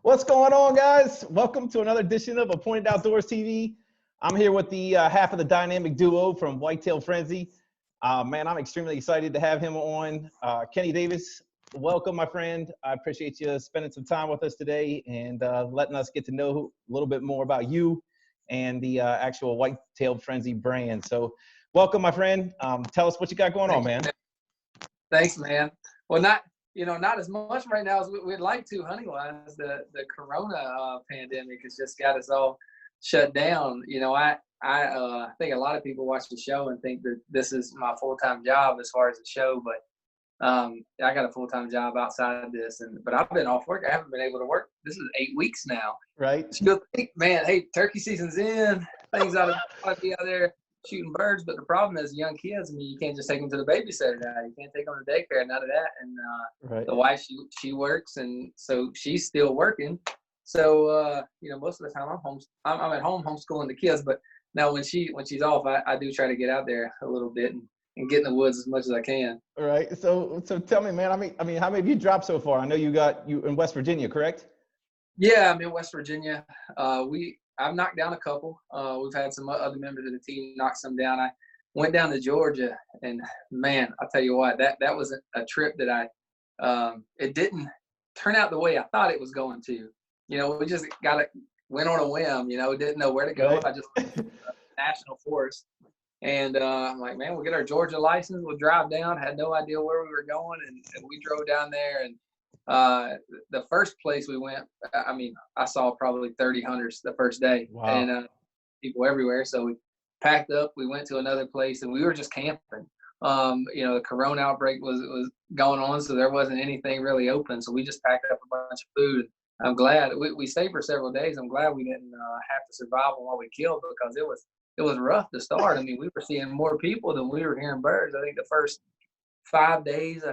What's going on, guys? Welcome to another edition of Appointed Outdoors TV. I'm here with the half of the dynamic duo from Whitetail Frenzy. Man, I'm extremely excited to have him on. Kenny Davis, welcome, my friend. I appreciate you spending some time with us today and letting us get to know a little bit more about you and the actual Whitetail Frenzy brand. So welcome, my friend. Tell us what you got going on, man. Thanks, man. Well, not as much right now as we'd like to hunting-wise. The Corona pandemic has just got us all shut down. I think a lot of people watch the show and think that this is my full-time job as far as the show, but I got a full-time job outside of this. But I've been off work. I haven't been able to work. This is 8 weeks now. Right. You'll think, man, hey, turkey season's in. Things ought to be out there shooting birds, but the problem is young kids. I mean, you can't just take them to the babysitter now. You can't take them to daycare, none of that. And Right. the wife, she works, and so she's still working. So most of the time I'm at home homeschooling the kids. But now when she's off, I do try to get out there a little bit and get in the woods as much as I can. All right. So tell me, man. I mean, how many have you dropped so far? I know you in West Virginia, correct? Yeah, I'm in West Virginia. I've knocked down a couple. We've had some other members of the team knock some down. I went down to Georgia, and man, I'll tell you what, that was a trip that it didn't turn out the way I thought it was going to. We just went on a whim. Didn't know where to go. Right. I just national forest, and I'm like, man, we'll get our Georgia license. We'll drive down. Had no idea where we were going, and we drove down there and. The first place we went, I mean, I saw probably 30 hunters the first day. Wow. And people everywhere. So we packed up, we went to another place, and we were just camping. The Corona outbreak was going on, so there wasn't anything really open. So we just packed up a bunch of food. I'm glad we stayed for several days. I'm glad we didn't have to survive on what we killed, because it was rough to start. I mean, we were seeing more people than we were hearing birds. I think the first 5 days,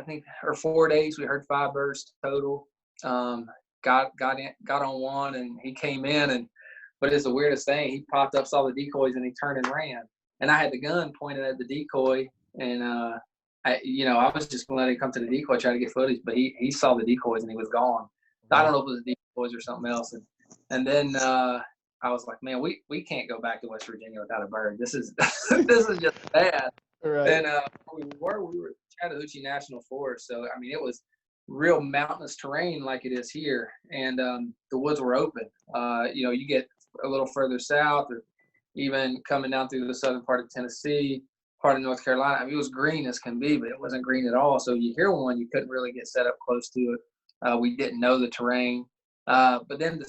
or 4 days, we heard 5 birds total. Got on one, and he came in, but it's the weirdest thing. He popped up, saw the decoys, and he turned and ran. And I had the gun pointed at the decoy, and I was just gonna let him come to the decoy, try to get footage, but he saw the decoys and he was gone. I don't know if it was decoys or something else. And then I was like, man, we can't go back to West Virginia without a bird. This is this is just bad. Right. And we were Chattahoochee National Forest, so I mean it was real mountainous terrain like it is here, and the woods were open. You get a little further south, or even coming down through the southern part of Tennessee, part of North Carolina. I mean, it was green as can be, but it wasn't green at all. So you hear one, you couldn't really get set up close to it. We didn't know the terrain, but then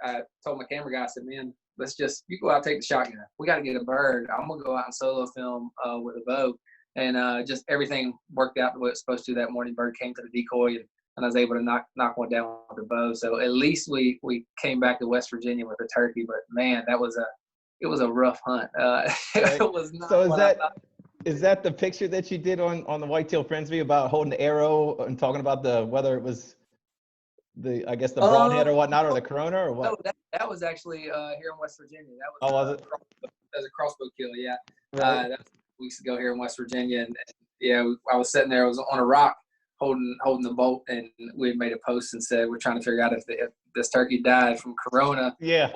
I told my camera guy, I said, man, you go out, take the shotgun. We got to get a bird. I'm going to go out and solo film with a bow. And just everything worked out the way it's supposed to that morning. Bird came to the decoy, and I was able to knock one down with the bow. So at least we came back to West Virginia with a turkey. But man, it was a rough hunt. It was not. So is that the picture that you did on the Whitetail Frenzy about holding the arrow and talking about whether it was the broadhead or whatnot, or the Corona or what? No, that was actually here in West Virginia. That was it? That was a crossbow kill, yeah. Right. That was weeks ago here in West Virginia, and I was sitting there. I was on a rock holding the bolt, and we had made a post and said we're trying to figure out if this turkey died from Corona, yeah,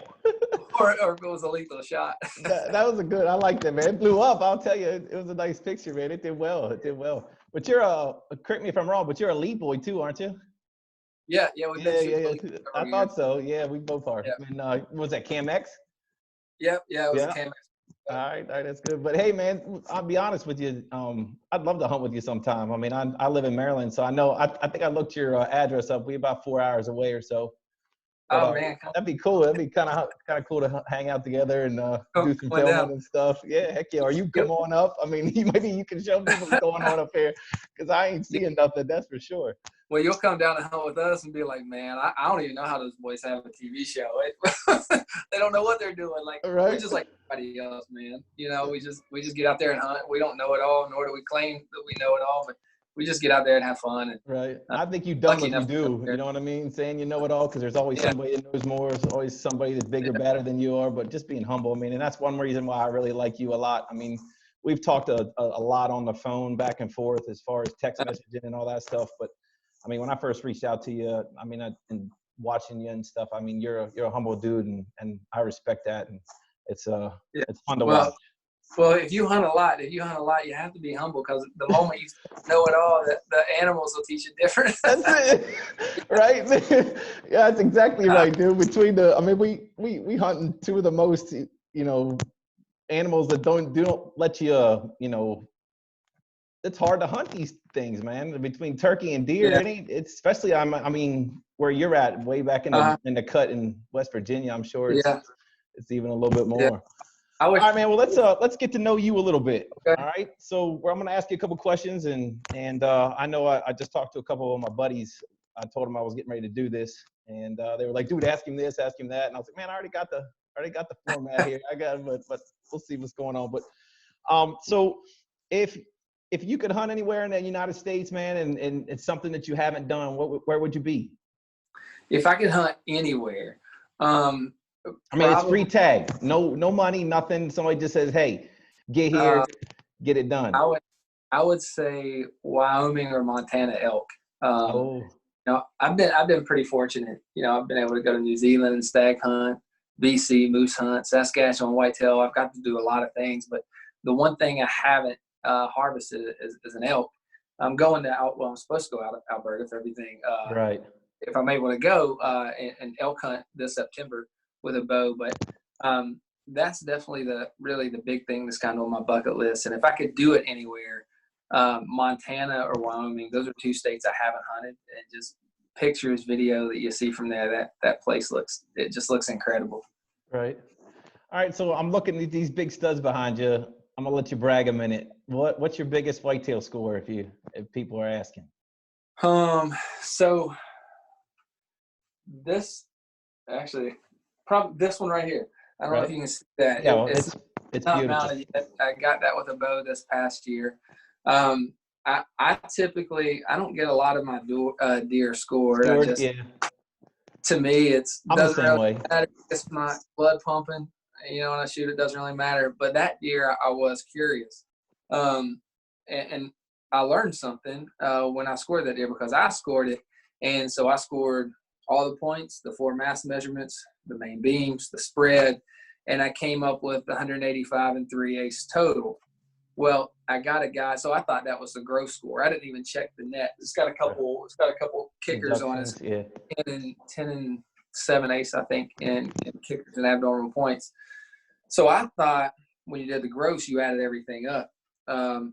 or if it was a lethal shot. that was a good. I liked it, man. It blew up. I'll tell you, it was a nice picture, man. It did well. But correct me if I'm wrong, but you're a lead boy too, aren't you? Yeah. I thought so. Yeah, we both are. Yeah. And was that Cam X? Yep. Yeah, it was Cam X. All right, that's good. But hey, man, I'll be honest with you. I'd love to hunt with you sometime. I mean, I live in Maryland, so I know. I think I looked your address up. We're about 4 hours away or so. But, oh man, that'd be cool. That'd be kind of cool to hang out together and do some filming and stuff. Yeah, heck yeah. Or you come on up. I mean, maybe you can show people what's going on up here, because I ain't seeing nothing. That's for sure. Well, you'll come down and hunt with us and be like, man, I don't even know how those boys have a TV show. They don't know what they're doing. Like, right. We're just like everybody else, man. We just get out there and hunt. We don't know it all, nor do we claim that we know it all, but we just get out there and have fun. And, right. I think you've done what you do. You know what I mean? Saying you know it all, because there's always somebody that knows more. There's always somebody that's bigger, badder than you are. But just being humble. I mean, and that's one reason why I really like you a lot. I mean, we've talked a lot on the phone back and forth as far as text messaging and all that stuff. But I mean, when I first reached out to you, I mean, and watching you and stuff. I mean, you're a humble dude, and I respect that, and it's Yeah. it's fun to watch. Well, if you hunt a lot, you have to be humble, because the moment you know it all, the animals will teach you different. That's it, right? Yeah, that's exactly right, dude. Between I mean, we hunting two of the most, animals that don't let you, it's hard to hunt these things, man. Between turkey and deer, Yeah. it's especially, I mean, where you're at, way back in the cut in West Virginia, I'm sure it's even a little bit Yeah. more. I All wish. right, man. Well, let's get to know you a little bit. Okay. All right. So I'm going to ask you a couple questions, and I know I just talked to a couple of my buddies. I told them I was getting ready to do this, and they were like, "Dude, ask him this, ask him that," and I was like, "Man, I already got the format here. I got it, but we'll see what's going on." But so if you could hunt anywhere in the United States, man, and it's something that you haven't done, where would you be? If I could hunt anywhere, I mean, it's free tag, no money, nothing. Somebody just says, "Hey, get here, get it done." I would say Wyoming or Montana elk. Oh, I've been pretty fortunate. I've been able to go to New Zealand and stag hunt, BC moose hunt, Saskatchewan whitetail. I've got to do a lot of things, but the one thing I haven't harvested is an elk. I'm going to I'm supposed to go out of Alberta if everything. right. If I'm able to go and elk hunt this September with a bow, but that's definitely really the big thing that's kind of on my bucket list. And if I could do it anywhere, Montana or Wyoming, those are two states I haven't hunted, and just pictures, video that you see from there, that place it just looks incredible. Right. All right. So I'm looking at these big studs behind you. I'm gonna let you brag a minute. What's your biggest whitetail score if people are asking? So this actually, probably this one right here. I don't know if you can see that. Yeah, well, it's not beautiful. Mounted yet. I got that with a bow this past year. I typically, I don't get a lot of my deer scored. To me, I'm the same way. Matter. It's my blood pumping. When I shoot, it doesn't really matter. But that year, I was curious, and I learned something when I scored that deer, because I scored it, and so I scored all the points, the 4 mass measurements, the main beams, the spread, and I came up with 185 3/8 total. Well, I got a guy, so I thought that was the gross score. I didn't even check the net. It's got a couple kickers on it. Yeah. 10 7/8, I think, in kickers and abnormal points. So I thought when you did the gross, you added everything up.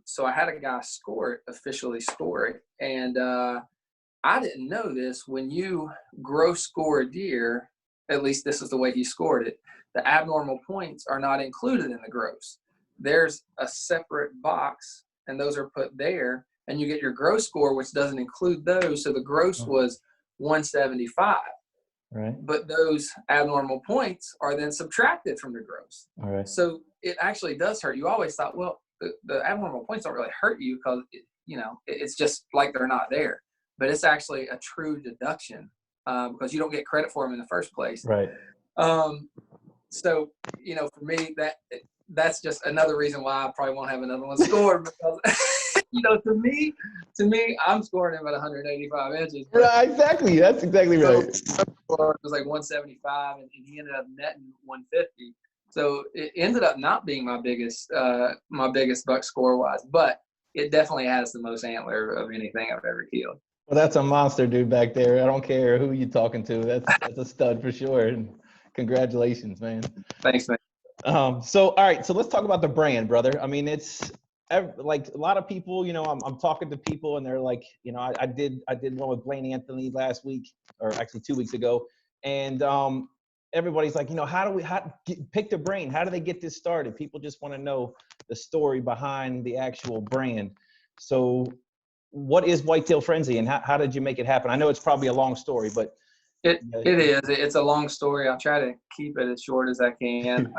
So I had a guy officially score it, and I didn't know this. When you gross score a deer, at least this is the way he scored it, the abnormal points are not included in the gross. There's a separate box, and those are put there, and you get your gross score, which doesn't include those. So the gross was 175. Right. But those abnormal points are then subtracted from the gross. All right. So it actually does hurt. You always thought, well, the abnormal points don't really hurt you, because it's just like they're not there. But it's actually a true deduction, because you don't get credit for them in the first place. Right. So for me, that's just another reason why I probably won't have another one scored, because to me, I'm scoring him at 185 inches. Right, exactly. That's exactly right. It was like 175, and he ended up netting 150. So it ended up not being my biggest buck score wise, but it definitely has the most antler of anything I've ever killed. Well, that's a monster, dude, back there. I don't care who you're talking to. That's a stud for sure. And congratulations, man. Thanks, man. So, all right. So let's talk about the brand, brother. I mean, it's like a lot of people, I'm talking to people, and they're like, I did one with Blaine Anthony last week, or actually 2 weeks ago. And everybody's like, pick the brain. How do they get this started? People just want to know the story behind the actual brand. So what is Whitetail Frenzy, and how did you make it happen? I know it's probably a long story, but it is. It's a long story. I'll try to keep it as short as I can.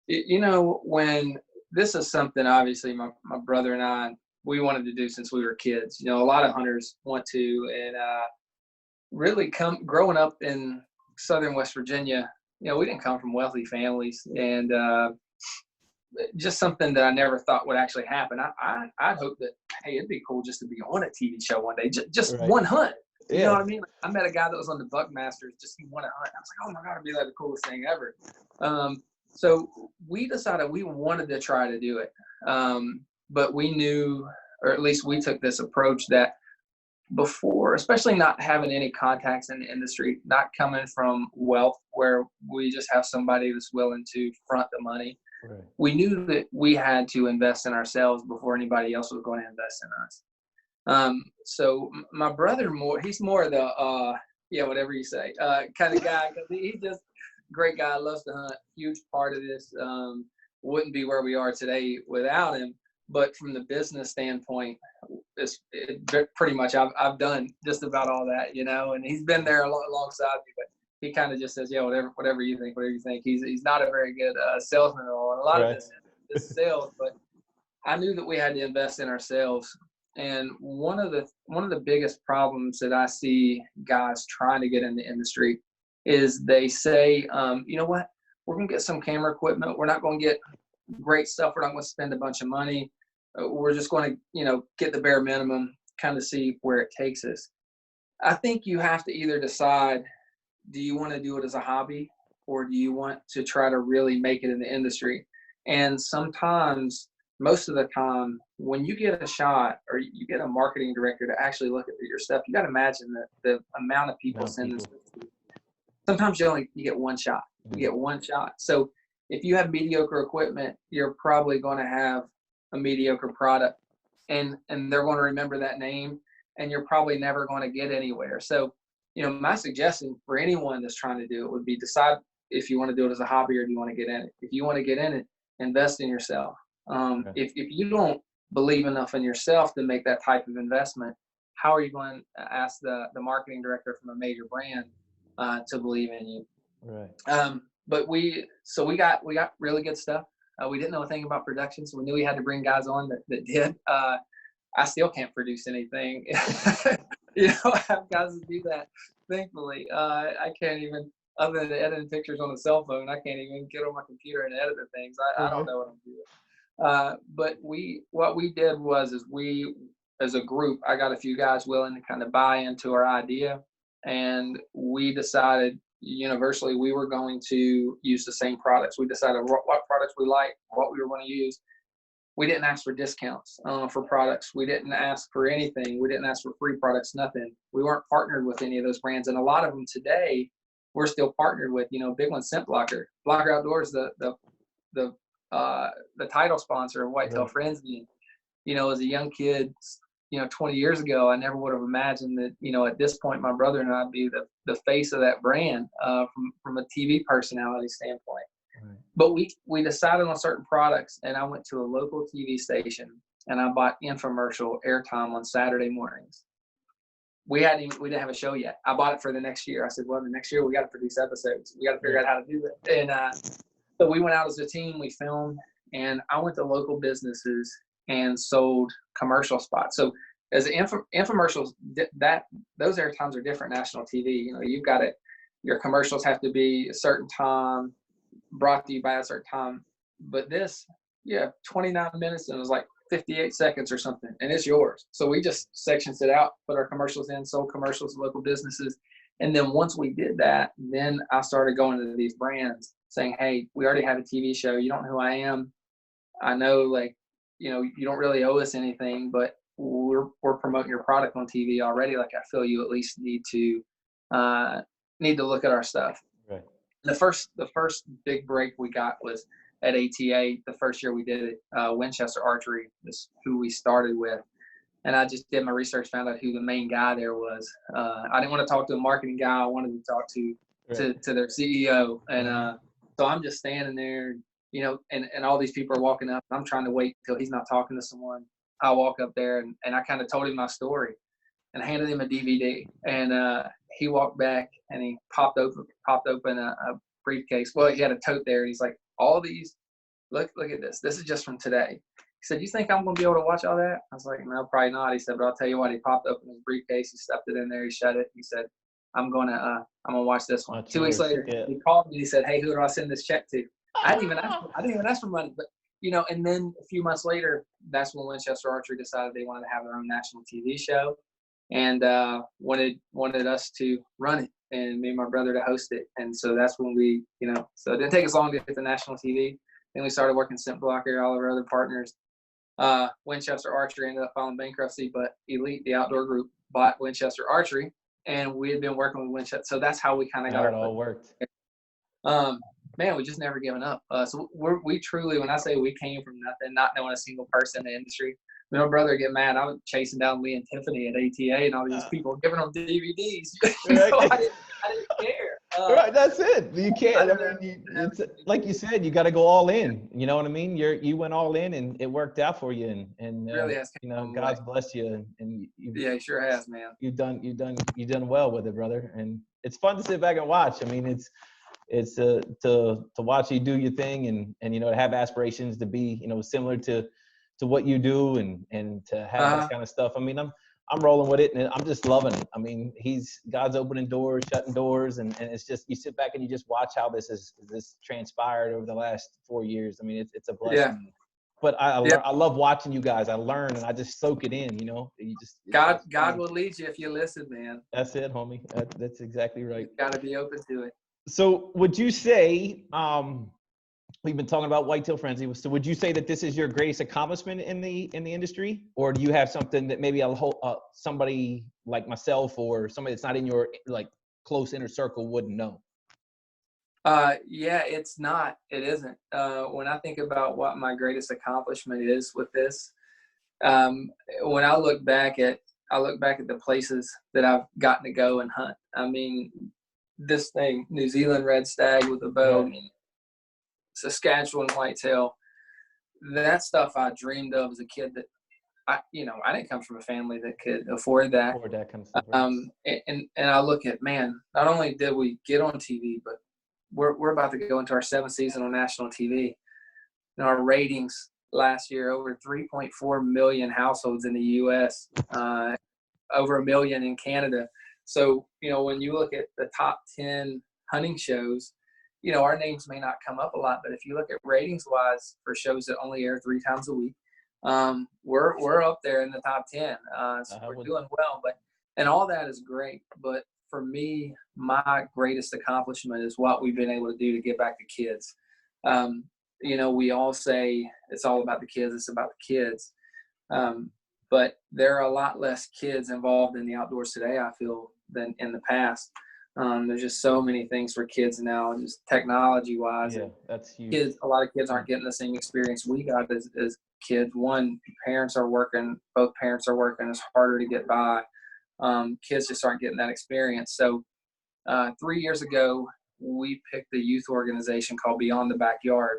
When this is something, obviously, my brother and I, we wanted to do since we were kids. A lot of hunters want to, and really growing up in southern West Virginia, we didn't come from wealthy families, and just something that I never thought would actually happen. I'd hope that, hey, it'd be cool just to be on a TV show one day, just right. one hunt. You know Yeah. what I mean? Like, I met a guy that was on the Buckmasters, just he wanted to hunt. I was like, oh my God, it'd be like the coolest thing ever. So we decided we wanted to try to do it. But we knew, or at least we took this approach that before, especially not having any contacts in the industry, not coming from wealth where we just have somebody that's willing to front the money. Right. We knew that we had to invest in ourselves before anybody else was going to invest in us. So my brother he's more of the, yeah, whatever you say, kind of guy. Cause he's just great guy, loves to hunt, huge part of this. Wouldn't be where we are today without him. But from the business standpoint, pretty much I've done just about all that, you know, and he's been there alongside me, but he kind of just says, yeah, whatever you think, whatever you think. He's not a very good salesman at all. And a lot of this is sales, but I knew that we had to invest in ourselves. And one of the biggest problems that I see guys trying to get in the industry is they say, you know what, we're going to get some camera equipment. We're not going to get great stuff. We're not going to spend a bunch of money. We're just going to, you know, get the bare minimum, kind of see where it takes us. I think you have to either decide, do you want to do it as a hobby, or do you want to try to really make it in the industry? And sometimes, most of the time, when you get a shot or you get a marketing director to actually look at your stuff, you got to imagine that the amount of people sending stuff to you. Sometimes you get one shot. You get one shot. So if you have mediocre equipment, you're probably going to have a mediocre product, and they're going to remember that name, and you're probably never going to get anywhere. So, you know, my suggestion for anyone that's trying to do it would be decide if you want to do it as a hobby or do you want to get in it. If you want to get in it, invest in yourself. If you don't believe enough in yourself to make that type of investment, how are you going to ask the marketing director from a major brand to believe in you? Right. But we got really good stuff. We didn't know a thing about production, so we knew we had to bring guys on that did. I still can't produce anything. You know, I have guys that do that. Thankfully, I can't even, other than editing pictures on a cell phone, I can't even get on my computer and edit the things. I don't know what I'm doing. But what we did was we, as a group, I got a few guys willing to kind of buy into our idea, and we decided universally we were going to use the same products. We decided what products we like, what we were going to use. We didn't ask for discounts for products. We didn't ask for anything. We didn't ask for free products, nothing. We weren't partnered with any of those brands. And a lot of them today, we're still partnered with, you know, big one, Scent Blocker. Blocker Outdoors, the title sponsor of Whitetail Frenzy. You know, as a young kid, you know, 20 years ago, I never would have imagined that, you know, at this point, my brother and I'd be the face of that brand from a TV personality standpoint. Right. But we decided on certain products, and I went to a local TV station and I bought infomercial airtime on Saturday mornings. We didn't have a show yet. I bought it for the next year. I said, well, the next year we got to produce episodes. We got to figure out how to do it. And so we went out as a team, we filmed, and I went to local businesses and sold commercial spots. So as infomercials, those airtimes are different national TV. You know, you've got it. Your commercials have to be a certain time, brought to you by a certain time. But this, 29 minutes, and it was like 58 seconds or something, and it's yours. So we just sectioned it out, put our commercials in, sold commercials to local businesses. And then once we did that, then I started going to these brands saying, hey, we already have a TV show. You don't know who I am. I know, like, you know, you don't really owe us anything, but we're promoting your product on TV already. Like, I feel you at least need to look at our stuff. Right. The first big break we got was at ATA. The first year we did it, Winchester Archery is who we started with. And I just did my research, found out who the main guy there was. I didn't want to talk to a marketing guy. I wanted to talk to their CEO. And so I'm just standing there, you know, and all these people are walking up. I'm trying to wait till he's not talking to someone. I walk up there and I kind of told him my story and handed him a DVD. And he walked back and he popped open a briefcase. Well, he had a tote there. And he's like, all these, look at this. This is just from today. He said, you think I'm going to be able to watch all that? I was like, no, probably not. He said, but I'll tell you what. He popped open his briefcase. He stuffed it in there. He shut it. He said, I'm going to watch this one. 2 weeks later, he called me. He said, hey, who do I send this check to? I didn't even ask for money. But, you know, and then a few months later, that's when Winchester Archery decided they wanted to have their own national TV show. and wanted us to run it, and me and my brother to host it. And so that's when we, so it didn't take us long to get the national TV. Then we started working Scent Blocker, all of our other partners. Winchester Archery ended up filing bankruptcy, but Elite, the outdoor group, bought Winchester Archery, and we had been working with Winchester. So that's how we kind of got it all worked. Man, we just never given up. So we truly, when I say we came from nothing, not knowing a single person in the industry, my brother get mad. I was chasing down Lee and Tiffany at ATA and all these people giving them DVDs. Right. I didn't care. Right, that's it. You can't. It's like you said, you got to go all in. You know what I mean? You went all in, and it worked out for you. And really has God's blessed you, and yeah, he sure has, man. You've done well with it, brother. And it's fun to sit back and watch. I mean, it's to watch you do your thing, and to have aspirations to be similar to what you do, and to have this kind of stuff. I mean, I'm rolling with it, and I'm just loving it. I mean, God's opening doors, shutting doors, and it's just, you sit back and you just watch how this transpired over the last 4 years. I mean, it's a blessing. Yeah. But I love watching you guys. I learn, and I just soak it in. You just God will lead you if you listen, man. That's it, homie. That's exactly right. You got to be open to it. So would you say, we've been talking about Whitetail Frenzy. So would you say that this is your greatest accomplishment in the industry, or do you have something that maybe somebody like myself or somebody that's not in your close inner circle wouldn't know? Yeah, it's not. It isn't. When I think about what my greatest accomplishment is with this, when I look back at the places that I've gotten to go and hunt. I mean, this thing, New Zealand red stag with a bow, Right. Saskatchewan whitetail, that stuff I dreamed of as a kid. That I didn't come from a family that could afford that. Afford that kind of stuff. Right. And I look at, man, not only did we get on TV, but we're about to go into our 7th season on national TV. And our ratings last year, over 3.4 million households in the U.S., over 1 million in Canada. So, when you look at the top 10 hunting shows, our names may not come up a lot, but if you look at ratings wise for shows that only air 3 times a week, we're up there in the top 10. So we're doing well, and all that is great. But for me, my greatest accomplishment is what we've been able to do to get back to kids. We all say it's all about the kids. It's about the kids. But there are a lot less kids involved in the outdoors today, I feel, than in the past. There's just so many things for kids now, just technology-wise. Yeah, that's huge. A lot of kids aren't getting the same experience we got as kids. One, parents are working. Both parents are working. It's harder to get by. Kids just aren't getting that experience. So 3 years ago, we picked a youth organization called Beyond the Backyard.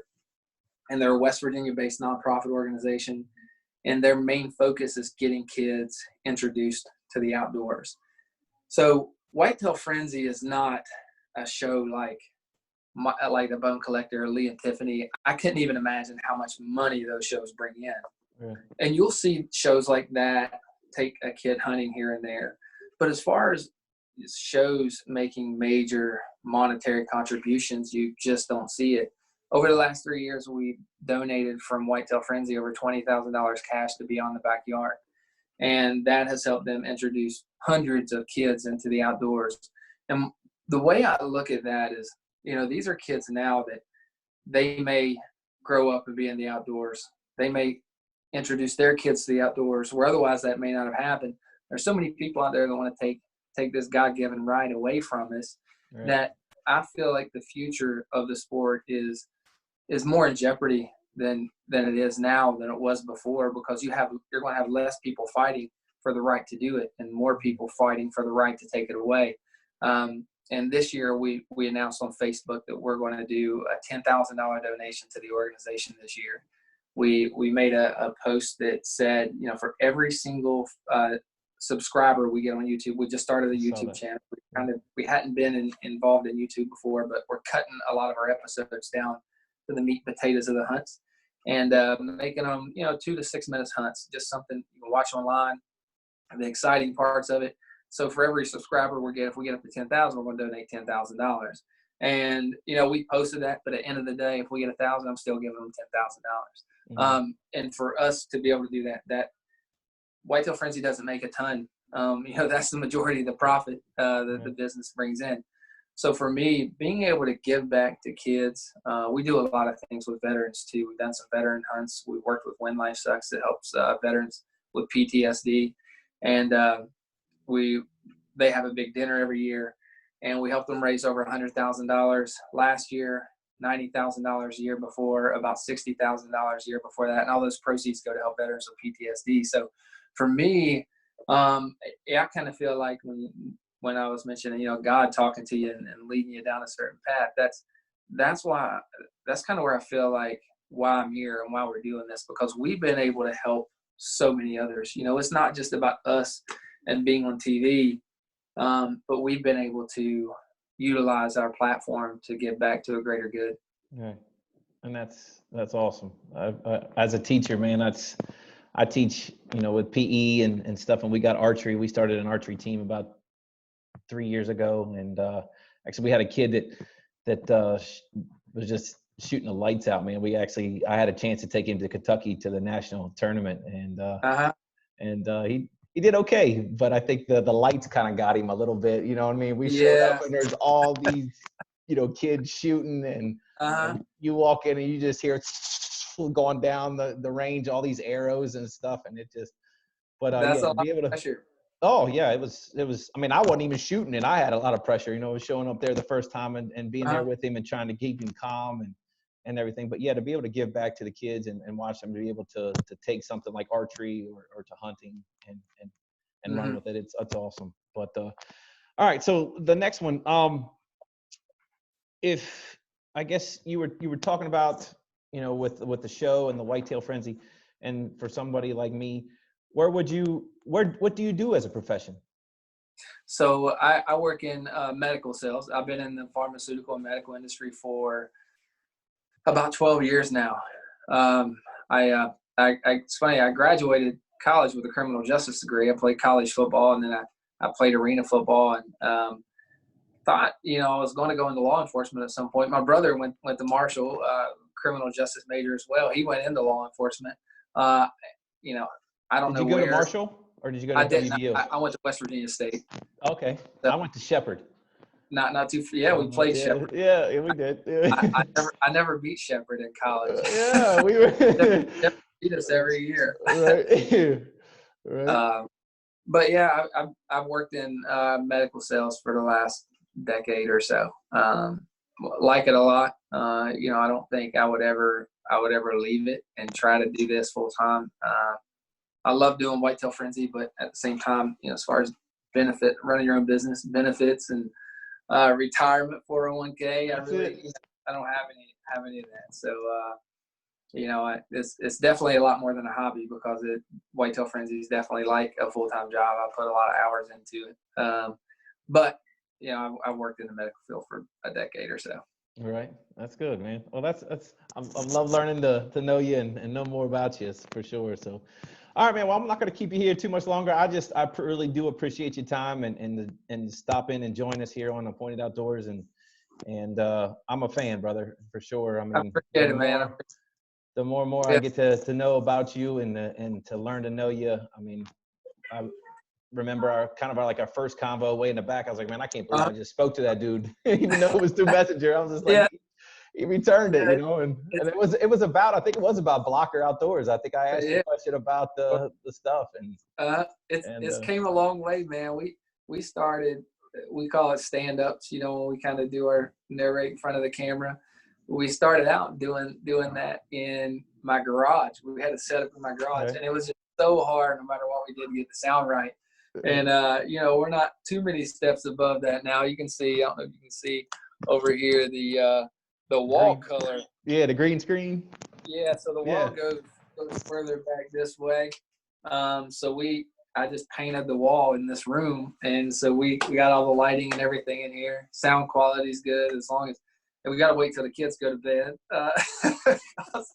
And they're a West Virginia-based nonprofit organization. And their main focus is getting kids introduced to the outdoors. So Whitetail Frenzy is not a show like The Bone Collector or Lee and Tiffany. I couldn't even imagine how much money those shows bring in. Yeah. And you'll see shows like that take a kid hunting here and there. But as far as shows making major monetary contributions, you just don't see it. Over the last 3 years, we donated from Whitetail Frenzy over $20,000 cash to Beyond the Backyard. And that has helped them introduce hundreds of kids into the outdoors. And the way I look at that is, these are kids now that they may grow up and be in the outdoors. They may introduce their kids to the outdoors, where otherwise that may not have happened. There's so many people out there that want to take this God-given right away from us, right, that I feel like the future of the sport is more in jeopardy than it is now than it was before, because you're going to have less people fighting for the right to do it and more people fighting for the right to take it away. And this year we announced on Facebook that we're going to do a $10,000 donation to the organization this year. We made a post that said, for every single subscriber we get on YouTube, we just started a YouTube channel. We hadn't been involved in YouTube before, but we're cutting a lot of our episodes down to the meat and potatoes of the hunts, and making them 2 to 6 minutes hunts, just something you can watch online, the exciting parts of it. So for every subscriber we get, if we get up to 10,000, we're going to donate $10,000. And we posted that, but at the end of the day, if we get 1,000, I'm still giving them $10,000. And for us to be able to do that Whitetail Frenzy doesn't make a ton That's the majority of the profit that the business brings in. So for me, being able to give back to kids, we do a lot of things with veterans too. We've done some veteran hunts. We've worked with When Life Sucks that helps veterans with PTSD, and they have a big dinner every year, and we help them raise over $100,000 last year, $90,000 a year before, about $60,000 a year before that, and all those proceeds go to help veterans with PTSD. So for me, I kind of feel like when I was mentioning, God talking to you and leading you down a certain path, that's kind of where I feel like why I'm here and why we're doing this, because we've been able to help so many others. It's not just about us and being on TV, but we've been able to utilize our platform to give back to a greater good. Right. And that's awesome. As a teacher, man, I teach, with PE and stuff, and we got archery. We started an archery team about 3 years ago, and actually we had a kid that was just shooting the lights out, man. I had a chance to take him to Kentucky to the national tournament, and he did okay, but I think the lights kind of got him a little bit. You know what I mean? We showed up and there's all these kids shooting, and you walk in and you just hear going down the range, all these arrows and stuff, and it just. But that's to a be able to. Pressure. Oh yeah, it was. I mean, I wasn't even shooting, and I had a lot of pressure. Showing up there the first time and being there with him and trying to keep him calm and everything. But yeah, to be able to give back to the kids and watch them, to be able to take something like archery or to hunting and run with it, it's awesome. But all right, so the next one, if I guess you were talking about with the show and the Whitetail Frenzy, and for somebody like me, what do you do as a profession? So I work in medical sales. I've been in the pharmaceutical and medical industry for about 12 years now. It's funny, I graduated college with a criminal justice degree. I played college football, and then I played arena football, and thought, I was going to go into law enforcement at some point. My brother went to Marshall, criminal justice major as well. He went into law enforcement. I don't know. Did you go to Marshall or did you go to WVU? I went to West Virginia State. Okay. So, I went to Shepherd. Not too. Yeah, we played Shepherd. Yeah, we did. Yeah. I never beat Shepherd in college. Yeah, we were. Shepherd beat us every year. Right. Right. But yeah, I've worked in medical sales for the last decade or so. Like it a lot. I don't think I would ever leave it and try to do this full time. I love doing Whitetail Frenzy, but at the same time, as far as running your own business, benefits, and retirement 401k, I don't have any of that. So, it's definitely a lot more than a hobby, because Whitetail Frenzy is definitely like a full-time job. I put a lot of hours into it. But I've worked in the medical field for a decade or so. All right. That's good, man. Well, I love learning to know you and know more about you, for sure. So, all right, man. Well, I'm not going to keep you here too much longer. I really do appreciate your time and stop in and join us here on Appointed Outdoors, and I'm a fan, brother, for sure. I mean, I appreciate it, man. The more and more I get to know about you and to learn to know you. I mean, I remember our first convo way in the back. I was like, man, I can't believe I just spoke to that dude, even though it was through Messenger. I was just like, he returned it, and it was about Blocker Outdoors. I think I asked you a question about the stuff, and it's came a long way, man. We started, we call it stand-ups, when we kind of do our narrate in front of the camera. We started out doing that in my garage. We had it set up in my garage, and it was just so hard, no matter what we did, to get the sound right. And we're not too many steps above that now. You can see, I don't know if you can see over here the wall color. Yeah, the green screen. Yeah, so the wall goes further back this way. I just painted the wall in this room, and so we got all the lighting and everything in here. Sound quality is good, as long as. And we got to wait till the kids go to bed, because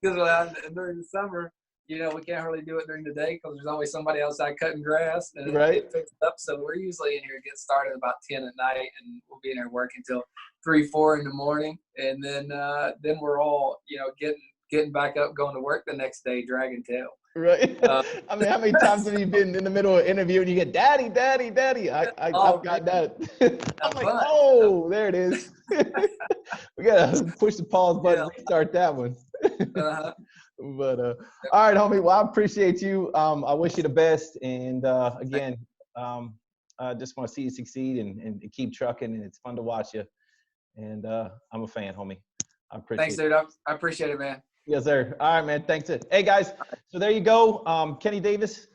during the summer, we can't really do it during the day, because there's always somebody outside cutting grass, and it picks up. So we're usually in here getting started about 10 at night, and we'll be in here working till 3, 4 in the morning, and then we're all getting back up, going to work the next day, dragging tail. Right. I mean, how many times have you been in the middle of an interview and you get daddy, daddy, daddy? I've got that. I'm like, fun. oh, there it is. We gotta push the pause button, Yeah. restart that one. Uh-huh. But all right, homie. Well, I appreciate you. I wish you the best. And again, I just want to see you succeed and keep trucking. And it's fun to watch you. And I'm a fan, homie. I appreciate Thanks, it. dude. I appreciate it, man. Yes, sir. All right, man. Thanks. Hey, guys. So there you go. Kenny Davis.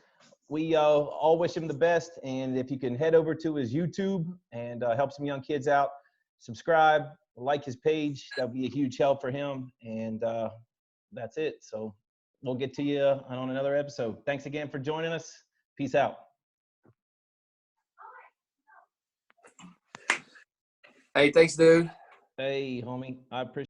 We all wish him the best. And if you can head over to his YouTube and help some young kids out, subscribe, like his page. That would be a huge help for him. And that's it. So we'll get to you on another episode. Thanks again for joining us. Peace out. Hey, thanks, dude. Hey, homie. I appreciate